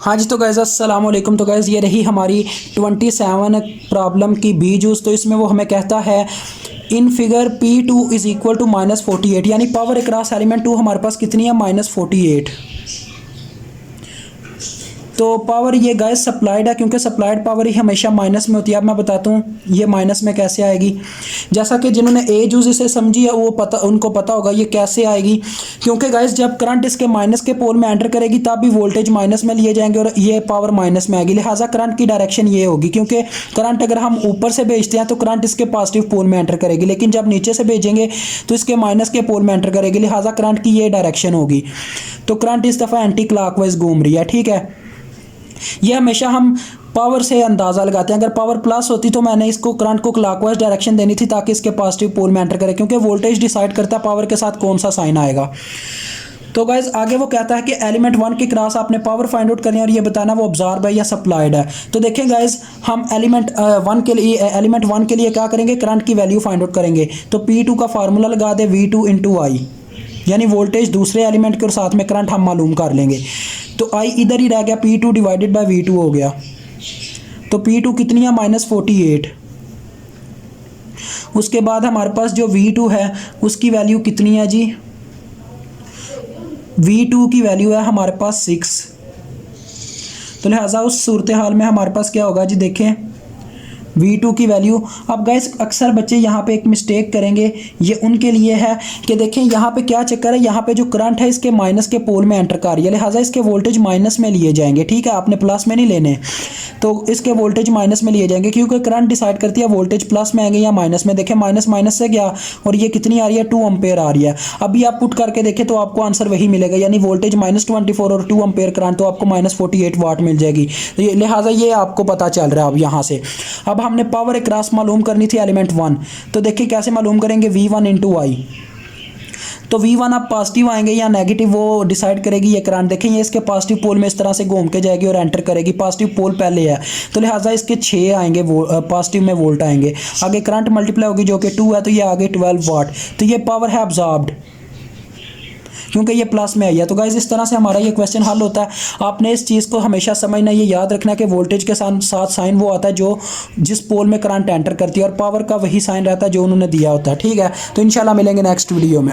हाँ जी, तो गाइज़ अस्सलाम वालेकुम। तो गाइज़ ये रही हमारी 27 प्रॉब्लम की बी जूस। तो इसमें वो हमें कहता है in figure P2 is equal to -48, यानी पावर अक्रॉस एलिमेंट 2 हमारे पास कितनी है, -48। तो पावर ये गाइस सप्लाइड है, क्योंकि सप्लाइड पावर ही हमेशा माइनस में होती है। अब मैं बताता हूँ ये माइनस में कैसे आएगी। जैसा कि जिन्होंने ए यूज इसे समझी है वो उनको पता होगा ये कैसे आएगी। क्योंकि गाइस जब करंट इसके माइनस के पोल में एंटर करेगी तब भी वोल्टेज माइनस में लिए जाएंगे और ये पावर माइनस में आएगी। लिहाजा करंट की डायरेक्शन ये होगी, क्योंकि करंट अगर हम ऊपर से भेजते हैं तो करंट इसके पॉजिटिव पोल में एंटर करेगी, लेकिन जब नीचे से भेजेंगे तो इसके माइनस के पोल में एंटर करेगी। लिहाजा करंट की ये डायरेक्शन होगी। तो करंट इस दफ़ा एंटी क्लॉकवाइज घूम रही है, ठीक है। ये हमेशा हम पावर से अंदाज़ा लगाते हैं। अगर पावर प्लस होती तो मैंने इसको करंट को क्लॉकवाइज डायरेक्शन देनी थी ताकि इसके पॉजिटिव पोल में एंटर करे, क्योंकि वोल्टेज डिसाइड करता है पावर के साथ कौन सा साइन आएगा। तो गाइज आगे वो कहता है कि एलिमेंट 1 के क्रॉस आपने पावर फाइंड आउट करनी है और ये बताना वो ऑब्जॉर्ब है या सप्लाइड है। तो देखें गाइज हम एलिमेंट 1 के लिए क्या करेंगे, करंट की वैल्यू फाइंड आउट करेंगे। तो P2 का फार्मूला लगा दे V2 × I, यानी वोल्टेज दूसरे एलिमेंट के और साथ में करंट हम मालूम कर लेंगे। तो I इधर ही रह गया, P2 डिवाइडेड बाय V2 हो गया। तो P2 कितनी है, -48। उसके बाद हमारे पास जो V2 है उसकी वैल्यू कितनी है जी, V2 की वैल्यू है हमारे पास 6। तो लिहाजा उस सूरत हाल में हमारे पास क्या होगा जी, देखें V2 की वैल्यू। अब गाइस अक्सर बच्चे यहाँ पे एक मिस्टेक करेंगे, ये उनके लिए है कि देखें यहाँ पे क्या चक्कर है, यहाँ पे जो करंट है इसके माइनस के पोल में एंटर कर रही है, लिहाजा इसके वोल्टेज माइनस में लिए जाएंगे, ठीक है। आपने प्लस में नहीं लेने, तो इसके वोल्टेज माइनस में लिए जाएंगे, क्योंकि करंट डिसाइड करती है वोल्टेज प्लस में आएंगे या माइनस में। देखें माइनस माइनस से गया और ये कितनी आ रही है, 2 एम्पेयर आ रही है। अभी आप पुट करके देखें तो आपको आंसर वही मिलेगा, यानी वोल्टेज -24 और 2 एम्पेयर करंट, तो आपको -48 वाट मिल जाएगी। तो लिहाजा ये आपको पता चल रहा है अब यहाँ से। अब हमने पावर अक्रॉस मालूम करनी थी एलिमेंट 1, तो देखिए कैसे मालूम करेंगे, V1 × I। तो V1 अब पॉजिटिव आएंगे या नेगेटिव वो डिसाइड करेगी ये करंट। देखें ये इसके पॉजिटिव पोल में इस तरह से घूम के जाएगी और एंटर करेगी, पॉजिटिव पोल पहले है, तो लिहाजा इसके 6 आएंगे पॉजिटिव में वोल्ट आएंगे। आगे करंट मल्टीप्लाई होगी जो कि 2 है, तो ये आगे 12 वाट। तो ये पावर है अब्जॉर्ब्ड, क्योंकि ये प्लस में आई है। तो गाइज इस तरह से हमारा ये क्वेश्चन हल होता है। आपने इस चीज़ को हमेशा समझना, ये याद रखना कि वोल्टेज के साथ साइन वो आता है जो जिस पोल में करंट एंटर करती है, और पावर का वही साइन रहता है जो उन्होंने दिया होता है, ठीक है। तो इंशाल्लाह मिलेंगे नेक्स्ट वीडियो में।